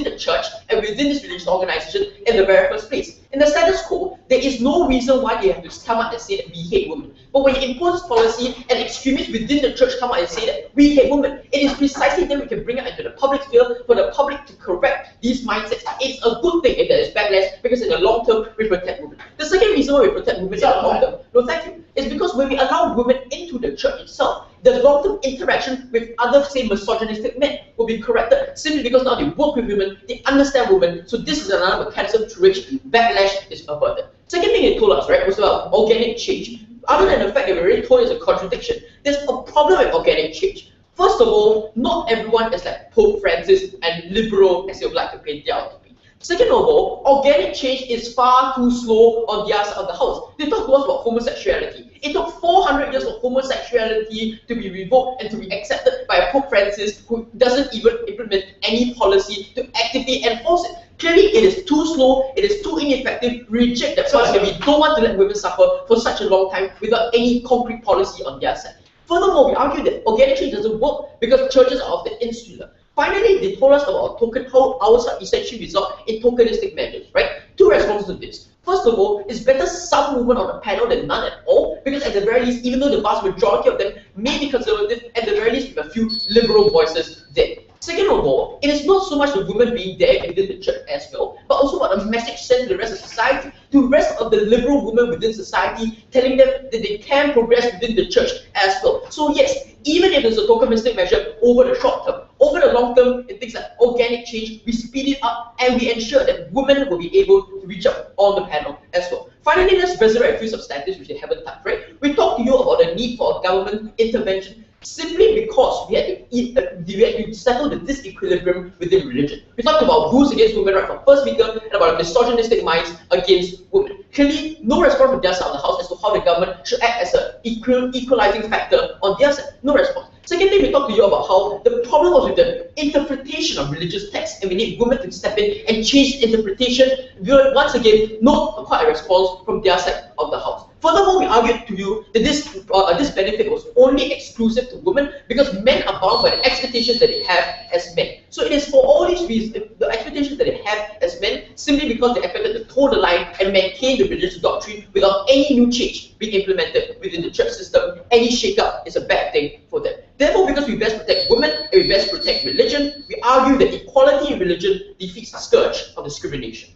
the church and within this religious organization in the very first place. In the status quo, there is no reason why they have to come out and say that we hate women. But when you impose this policy and extremists within the church come out and say that we hate women, it is precisely then we can bring it into the public sphere for the public to correct these mindsets. It's a good thing if there is backlash because in the long term we protect women. The second reason why we protect women in the long term, no thank you, is because when we allow women into the church itself, the long-term interaction with other, say, misogynistic men will be corrected simply because now they work with women, they understand women, so this is another mechanism through which backlash is averted. Second thing they told us, right, was about organic change. Other than the fact that we already told it's a contradiction, there's a problem with organic change. First of all, not everyone is like Pope Francis and liberal as they would like to paint it out to be. Second of all, organic change is far too slow on the other side of the house. They talk to us about homosexuality. It took 400 years for homosexuality to be revoked and to be accepted by Pope Francis, who doesn't even implement any policy to actively enforce it. Clearly, it is too slow, it is too ineffective, reject that policy, and we don't want to let women suffer for such a long time without any concrete policy on their side. Furthermore, we argue that organic change doesn't work because churches are often insular. Finally, they told us about how ours are essentially result in tokenistic measures, right? Two responses to this. First of all, it's better some women on the panel than none at all, because at the very least, even though the vast majority of them may be conservative, at the very least we have a few liberal voices there. Second of all, it is not so much the women being there within the church as well, but also what a message sent to the rest of society, to the rest of the liberal women within society, telling them that they can progress within the church as well. So yes, even if it's a tokenistic measure over the short term, over the long term, in things like organic change, we speed it up and we ensure that women will be able to reach out on the panel as well. Finally, let's resurrect a few substantives which they haven't touched, right? We talked to you about the need for government intervention simply because we had to settle the disequilibrium within religion. We talked about rules against women right from first week and about misogynistic minds against women. Clearly, no response from their side of the house as to how the government should act as an equalizing factor on their side. No response. Secondly, we talked to you about how the problem was with the interpretation of religious texts, and we need women to step in and change the interpretation. Once again, not quite a response from their side of the house. Furthermore, we argued to you that this benefit was only exclusive to women because men are bound by the expectations that they have as men. So it is for all these reasons, the expectations that they have as men, simply because they expected to toe the line and maintain the religious doctrine without any new change being implemented within the church system. Any shake-up is a bad thing for them. Therefore, because we best protect women and we best protect religion, we argue that equality in religion defeats the scourge of discrimination.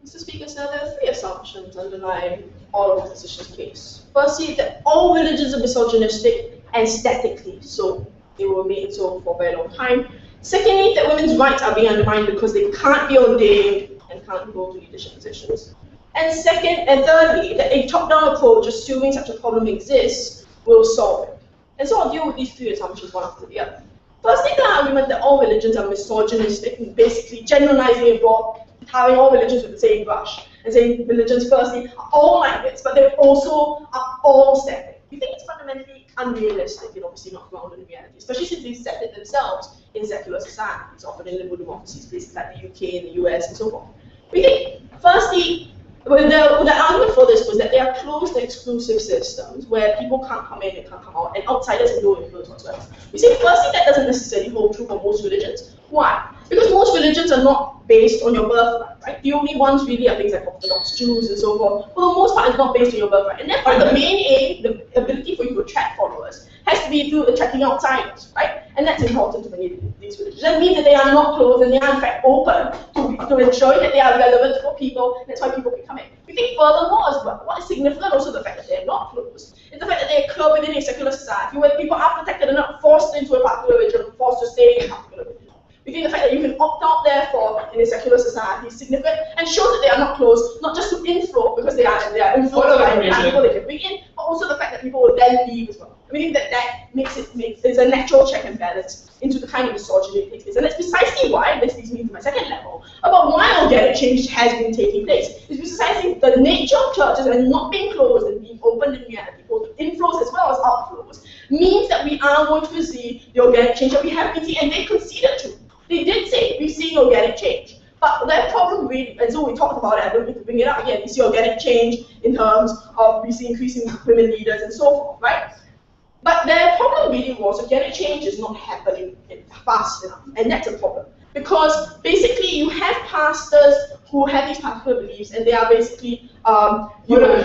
Mr. Speaker, sir, there are three assumptions underlying all of the position's case. Firstly, that all religions are misogynistic and statically so. They were made so for a very long time. Secondly, that women's rights are being undermined because they can't be ordained and can't go to leadership positions. And thirdly, that a top-down approach, assuming such a problem exists, will solve it. And so I'll deal with these three assumptions one after the other. Firstly, the argument that all religions are misogynistic and basically generalizing it for having all religions with the same brush and saying religions firstly are all like this, but they also are all static. We think it's fundamentally unrealistic and obviously not grounded in reality, especially since they set it themselves in secular societies, often in liberal democracies, places like the UK and the US and so forth. We think, firstly, the argument for this was that they are closed and exclusive systems where people can't come in and can't come out, and outsiders have no influence whatsoever. We say, firstly, that doesn't necessarily hold true for most religions. Why? Because most religions are not based on your birthright, right? The only ones really are things like Orthodox Jews and so forth. For the most part, it's not based on your birthright. And therefore, the main aim, the ability for you to attract followers, has to be through attracting outsiders, right? And that's important to many of these religions. That means that they are not closed and they are in fact open to ensuring that they are relevant for people. That's why people can come in. We think furthermore as well, what is significant also the fact that they are not closed is the fact that they occur within a secular society where people are protected and not forced into a particular religion, forced to stay in a particular religion. We think the fact that you can opt out, therefore, in a secular society is significant and shows that they are not closed, not just to inflow, because they are influenced by people they can bring in, but also the fact that people will then leave as well. We think that makes there's a natural check and balance into the kind of misogyny that takes place. And that's precisely why, this leads me to my second level, about why organic change has been taking place. It's precisely the nature of churches and not being closed and being open in reality, both inflows as well as outflows, means that we are going to see the organic change that we have been seeing, and they conceded to. They did say we're seeing organic change. But that problem really, and so we talked about it, I don't need to bring it up again, we see organic change in terms of we see increasing women leaders and so forth, right? But their problem really was organic change is not happening fast enough, and that's a problem. Because basically you have pastors who have these particular beliefs, and they are basically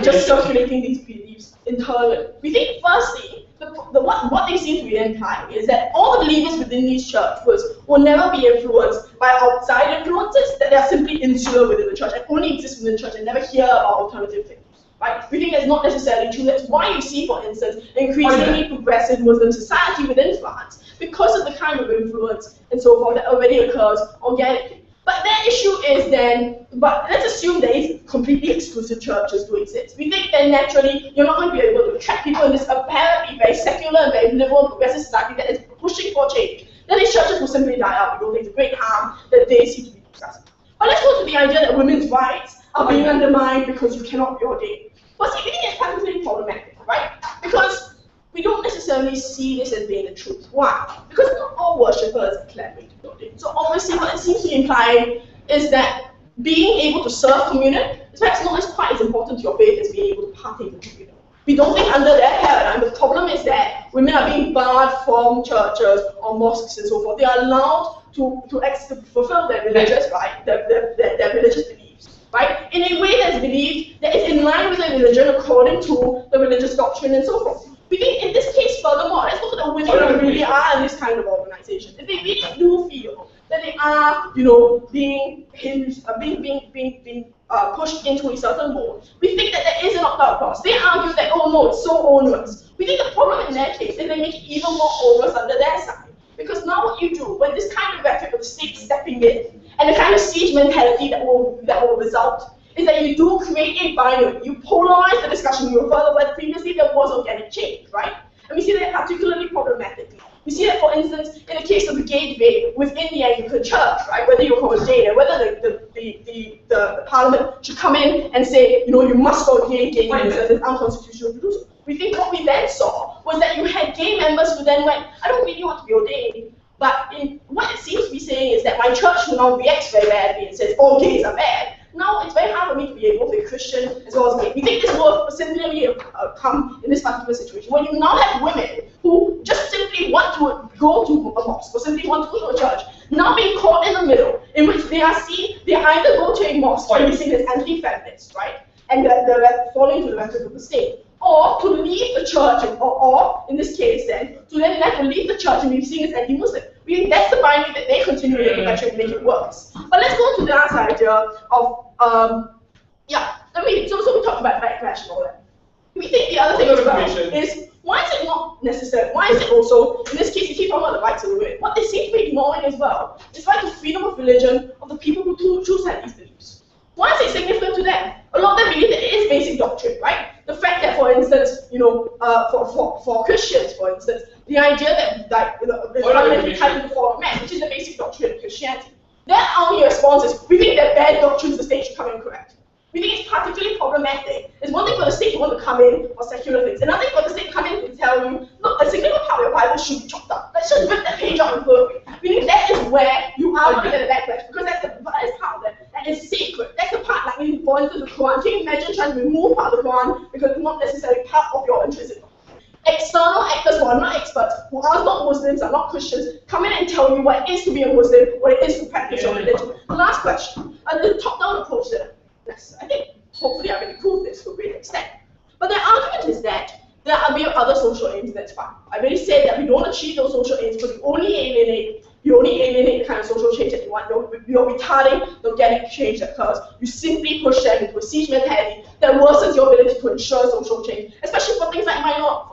just circulating these beliefs internally. We think firstly, what they seem to be implying is that all the believers within these churches will never be influenced by outside influences, that they are simply insular within the church and only exist within the church and never hear about alternative things. right? We think that's not necessarily true. That's why you see, for instance, increasingly progressive Muslim society within France, because of the kind of influence and so forth that already occurs organically. But their issue is then, but let's assume there is completely exclusive churches to exist. We think then naturally you're not going to be able to attract people in this apparently very secular and very liberal progressive society that is pushing for change. Then these churches will simply die out. We don't think it's a great harm that they seem to be discussing. But let's go to the idea that women's rights are being undermined because you cannot be ordained. Well, see, we think it's practically problematic, right? Because we don't necessarily see this as being the truth. Why? Because not all worshippers are cleverly ordained. So obviously what it seems to imply is that being able to serve communion is perhaps not as quite as important to your faith as being able to partake in communion. We don't think under their paradigm, the problem is that women are being barred from churches or mosques and so forth. They are allowed to fulfill their religious, right, their religious beliefs, right, in a way that's believed that is in line with their religion according to the religious doctrine and so forth. We think in this case, furthermore, let's look at the women who really are in this kind of organization. If they really do feel that they are, being hinged, being pushed into a certain mold, we think that there is an opt-out clause. They argue that, oh no, it's so onerous. We think the problem in their case is they make it even more onerous under their side. Because now what you do, when this kind of rhetoric of the state stepping in, and the kind of siege mentality that will result, is that you do create a binary. You polarize the discussion. You refer to that previously there was organic change, right? And we see that particularly problematically. We see that, for instance, in the case of the gay debate within the Anglican Church, right? Whether you call it gay, and whether the Parliament should come in and say, you must ordain gay members, and it's unconstitutional to do so. We think what we then saw was that you had gay members who then went, I don't really want to be ordained, but what it seems to be saying is that my church will now reacts very badly and says all gays are bad. Now it's very hard for me to be able to be a Christian as well as gay. We think this will similarly come in this particular situation, when you now have women who just simply want to go to a mosque or simply want to go to a church, now being caught in the middle, in which they either go to a mosque and be seen as anti-feminist, right, and they're falling to the rhetoric of the state, or to leave the church, or in this case then, to then have to leave the church and be seen as anti-Muslim. We think that's the binary that they continue to perpetuate and make it worse. But let's go to the other idea of, so we talked about backlash and all that. We think the other thing as well is, why is it not necessary? Why is it also, in this case, you keep talking about the rights of the women. What they seem to be ignoring as well is right to freedom of religion of the people who choose to have these beliefs. Why is it significant to them? A lot of them believe that it is basic doctrine, right? The fact that, for instance, for Christians, for instance, the idea that the fundamentally tied to the fall of man, which is the basic doctrine of Christianity, their only response is, we think that bad doctrines the state should come in and correct. We think it's particularly problematic. It's one thing for the state to want to come in for secular things. Another thing for the state to come in and tell you, look, a significant part of your Bible should be chopped up. Let's just rip that page out and throw it away. We think that is where you are going to get a backlash, because that is part of that. That is sacred. That's the part, like, for instance, the Quran. Can you imagine trying to remove part of the Quran because it's not necessarily part of your intrinsic? External actors who are not experts, who are not Muslims, are not Christians, come in and tell you what it is to be a Muslim, what it is to practice your religion. The last question, the top-down approach there. Yes, I think hopefully I've improved this to a great extent. But their argument is that there are other social aims, that's fine. I already said that we don't achieve those social aims because you only alienate the kind of social change that you want. You're retarding the organic change that occurs. You simply push them into a siege mentality that worsens your ability to ensure social change, especially for things like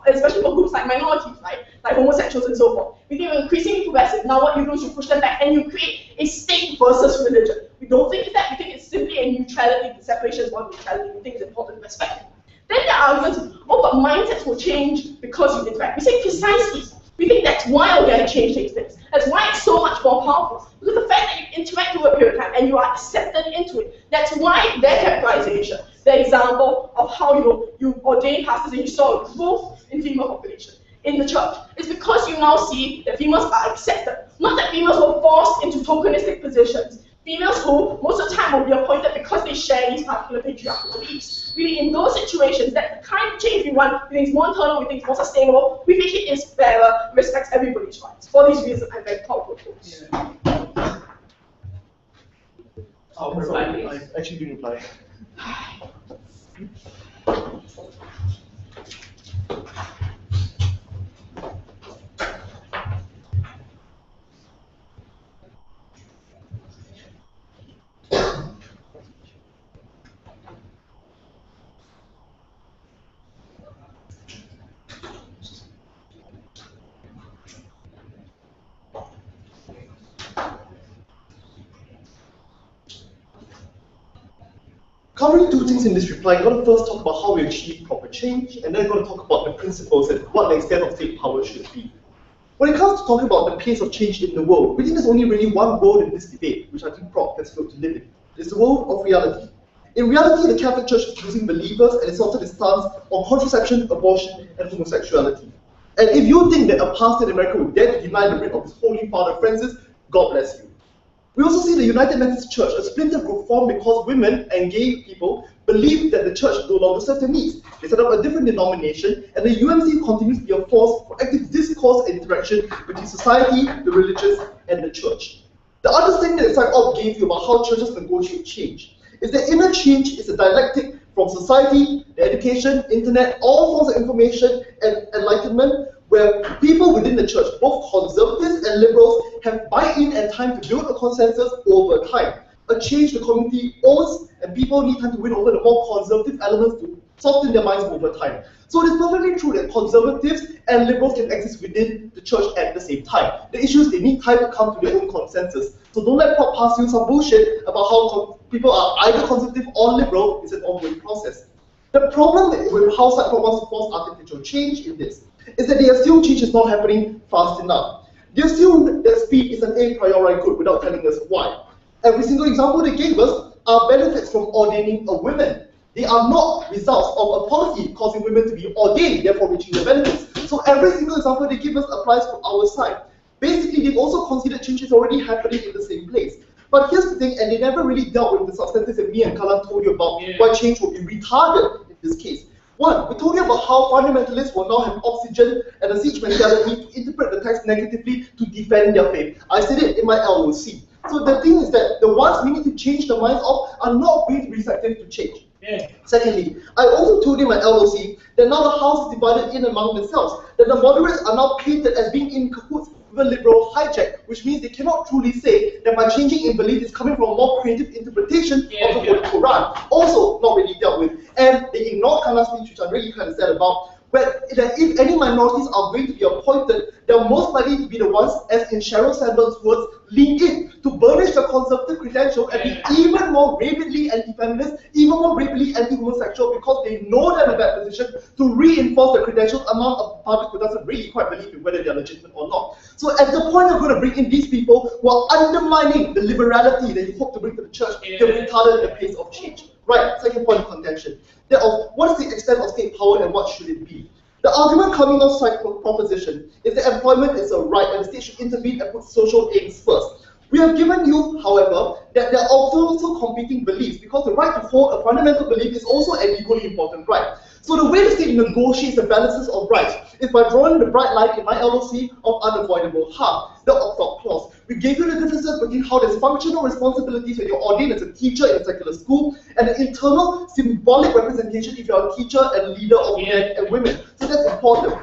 especially for groups like minorities, right? Like homosexuals and so forth. We think we're increasingly progressive. Now what you do is you push them back and you create a state versus religion. We don't think it's that. We think it's simply a neutrality. The separation is one neutrality. We think it's important to respect it. Then the argument is, oh, but mindsets will change because you interact. We say precisely. We think that's why organic change takes place. That's why it's so much more powerful. Because the fact that you interact over a period of time and you are accepted into it, that's why their characterization, the example of how you ordain pastors and you saw a growth in female population in the church, is because you now see that females are accepted. Not that females were forced into tokenistic positions. Females who, most of the time, will be appointed because they share these particular patriarchal beliefs. Really, in those situations, that's the kind of change we want. We think it's more internal, we think it's more sustainable, we think it is fairer, respects everybody's rights. For these reasons, I'm very proud of this. I actually didn't reply. So I'm going to do things in this reply. I'm going to first talk about how we achieve proper change, and then I'm going to talk about the principles and what the extent of state power should be. When it comes to talking about the pace of change in the world, we think there's only really one world in this debate, which I think Prop has failed to live in. It's the world of reality. In reality, the Catholic Church is losing believers and it's also its stance on contraception, abortion, and homosexuality. And if you think that a pastor in America would dare to deny the writ of his Holy Father Francis, God bless you. We also see the United Methodist Church, a splinter group formed because women and gay people believe that the church no longer serves their needs. They set up a different denomination, and the UMC continues to be a force for active discourse and interaction between society, the religious, and the church. The understanding that Psych-Op gave you about how churches negotiate change is that inner change is a dialectic from society, the education, internet, all forms of information and enlightenment, where people within the church, both conservatives and liberals, have buy-in and time to build a consensus over time. A change the community owns, and people need time to win over the more conservative elements to soften their minds over time. So it is perfectly true that conservatives and liberals can exist within the church at the same time. The issue is they need time to come to their own consensus. So don't let Prop pass you some bullshit about how people are either conservative or liberal. It's an ongoing process. The problem with how Psych-Op wants to force artificial change in this is that they assume change is not happening fast enough. They assume that speed is an a priori good without telling us why. Every single example they gave us are benefits from ordaining a woman. They are not results of a policy causing women to be ordained, therefore reaching the benefits. So every single example they give us applies to our side. Basically, they've also considered change is already happening in the same place. But here's the thing, and they never really dealt with the substantive that me and Kalan told you about why change will be retarded in this case. One, we told you about how fundamentalists will now have oxygen and a siege mentality to interpret the text negatively to defend their faith. I said it in my LOC. So the thing is that the ones we need to change the minds of are not going to be receptive to change. Secondly, I also told you in my LOC that now the House is divided in among themselves, that the moderates are now painted as being in cahoots with a liberal hijack, which means they cannot truly say that my changing in belief is coming from a more creative interpretation of the Holy Quran. Also not really dealt with. And they ignored Kana's speech, which I'm really kind of sad about, where that if any minorities are going to be appointed, they're most likely to be the ones, as in Sheryl Sandberg's words, lean in to burnish the conservative credential and be even more rabidly anti-feminist, even more rabidly anti-homosexual, because they know they're in a bad position to reinforce the credentials among a public who doesn't really quite believe in whether they're legitimate or not. So at the point of going to bring in these people who are undermining the liberality that you hope to bring to the church, they've retarded the pace of change. Right, second point of contention. That of what is the extent of state power and what should it be? The argument coming off side proposition is that employment is a right and the state should intervene and put social aims first. We have given you, however, that there are also competing beliefs, because the right to hold a fundamental belief is also an equally important right. So the way the state negotiates the balances of rights is by drawing the bright line in my LOC of unavoidable harm, the opt-out clause. We gave you the differences between how there's functional responsibilities when you're ordained as a teacher in a secular school, and the internal symbolic representation if you're a teacher and leader of men and women. So that's important.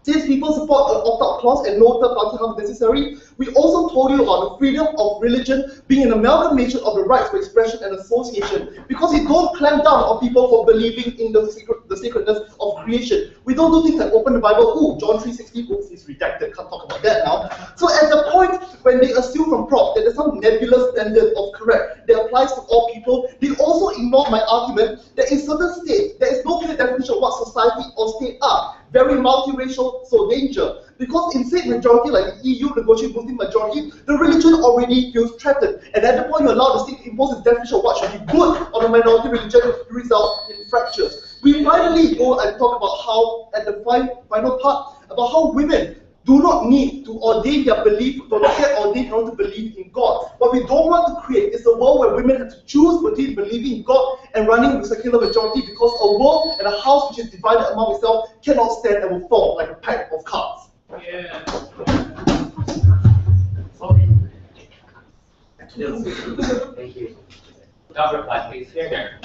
Since people support the opt-out clause and no third-party harm is necessary, we also told you about the freedom of religion being an amalgamation of the rights for expression and association, because we don't clamp down on people for believing in the sacredness of creation. We don't do things like open the Bible, ooh, John 3:16, oops, it's redacted, can't talk about that now. So at the point when they assume from Prop that there's some nebulous standard of correct that applies to all people, they also ignore my argument that in certain states, there is no clear definition of what society or state are. Very multiracial, so danger. Because in state majority like the EU negotiate Muslim majority, the religion already feels threatened. And at the point you allow the state to impose its definition of what should be good on a minority religion, you result in fractures. We finally go and talk about how, at the final part, about how women do not need to ordain their belief, do not get ordained in order to believe in God. What we don't want to create is a world where women have to choose between believing in God and running with secular majority, because a world and a house which is divided among itself cannot stand and will fall like a pack of cards. Yeah. Thank you. Now reply, please. Here.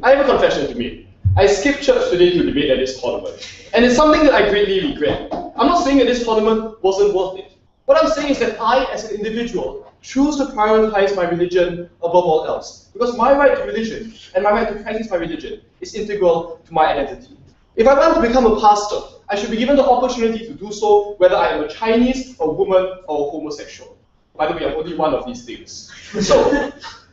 I have a confession to make. I skipped church today to debate at this tournament, and it's something that I greatly regret. I'm not saying that this tournament wasn't worth it. What I'm saying is that I, as an individual, choose to prioritize my religion above all else, because my right to religion and my right to practice my religion is integral to my identity. If I want to become a pastor, I should be given the opportunity to do so, whether I am a Chinese, a woman, or a homosexual. By the way, I'm only one of these things. So,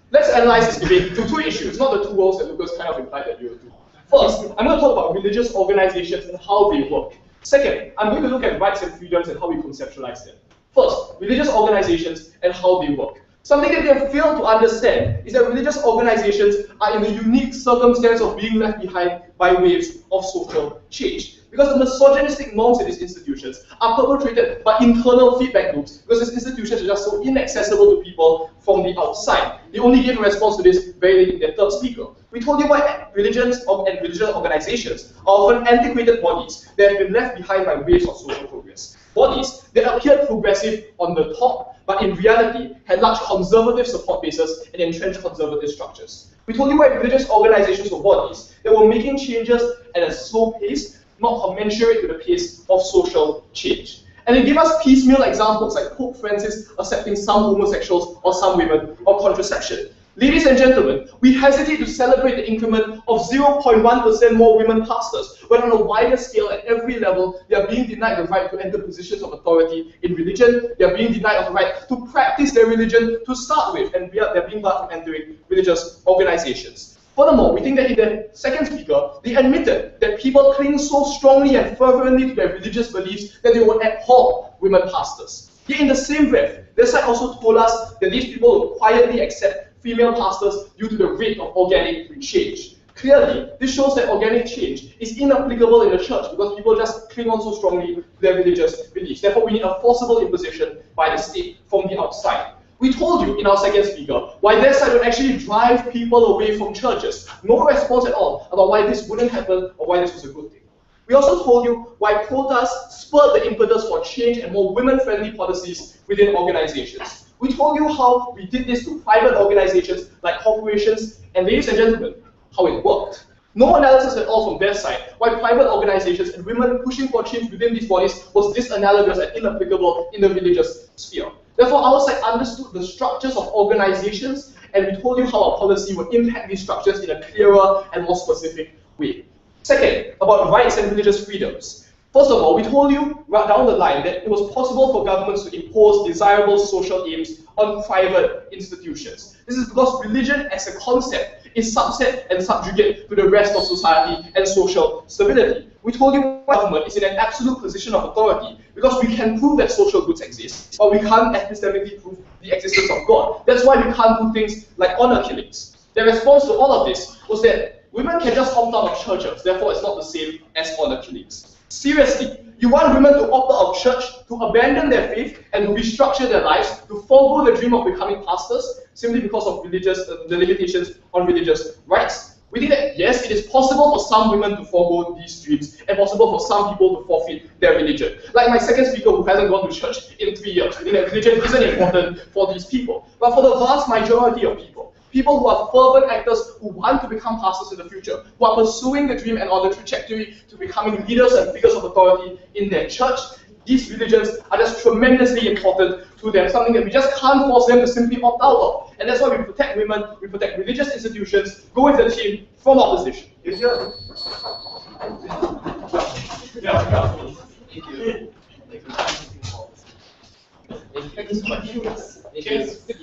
let's analyze this debate to two issues, not the two roles that Lucas kind of implied that you were doing. First, I'm going to talk about religious organizations and how they work. Second, I'm going to look at rights and freedoms and how we conceptualize them. First, religious organizations and how they work. Something that they have failed to understand is that religious organizations are in the unique circumstance of being left behind by waves of social change. Because the misogynistic norms in these institutions are perpetrated by internal feedback loops, because these institutions are just so inaccessible to people from the outside. They only give a response to this very late in their third speaker. We told you why religions and religious organizations are often antiquated bodies that have been left behind by waves of social progress. Bodies that appeared progressive on the top, but in reality had large conservative support bases and entrenched conservative structures. We told you why religious organizations were bodies that were making changes at a slow pace, not commensurate to the pace of social change. And they give us piecemeal examples like Pope Francis accepting some homosexuals or some women, or contraception. Ladies and gentlemen, we hesitate to celebrate the increment of 0.1% more women pastors, when on a wider scale at every level, they are being denied the right to enter positions of authority in religion, they are being denied the right to practice their religion to start with, and they're being barred from entering religious organizations. Furthermore, we think that in the second speaker, they admitted that people cling so strongly and fervently to their religious beliefs that they would abhor women pastors. Yet in the same breath, their side also told us that these people would quietly accept female pastors due to the rate of organic change. Clearly, this shows that organic change is inapplicable in the church because people just cling on so strongly to their religious beliefs. Therefore, we need a forcible imposition by the state from the outside. We told you in our second speaker why their side would actually drive people away from churches. No response at all about why this wouldn't happen or why this was a good thing. We also told you why quotas spurred the impetus for change and more women-friendly policies within organizations. We told you how we did this to private organizations like corporations, and ladies and gentlemen, how it worked. No analysis at all from their side why private organizations and women pushing for change within these bodies was disanalogous and inapplicable in the religious sphere. Therefore, our side understood the structures of organizations, and we told you how our policy would impact these structures in a clearer and more specific way. Second, about rights and religious freedoms. First of all, we told you right down the line that it was possible for governments to impose desirable social aims on private institutions. This is because religion as a concept is subset and subjugate to the rest of society and social stability. We told you government is in an absolute position of authority because we can prove that social goods exist, but we can't epistemically prove the existence of God. That's why we can't do things like honor killings. The response to all of this was that women can just opt out of churches, therefore it's not the same as honor killings. Seriously, you want women to opt out of church, to abandon their faith, and to restructure their lives, to forego the dream of becoming pastors, simply because of the limitations on religious rights? We think that yes, it is possible for some women to forego these dreams, and possible for some people to forfeit their religion. Like my second speaker who hasn't gone to church in 3 years. We think that religion isn't important for these people. But for the vast majority of people who are fervent actors who want to become pastors in the future, who are pursuing the dream and on the trajectory to becoming leaders and figures of authority in their church, these religions are just tremendously important to them, something that we just can't force them to simply opt out of. And that's why we protect women, we protect religious institutions, go with the team from opposition. Thank you. Thank you so much.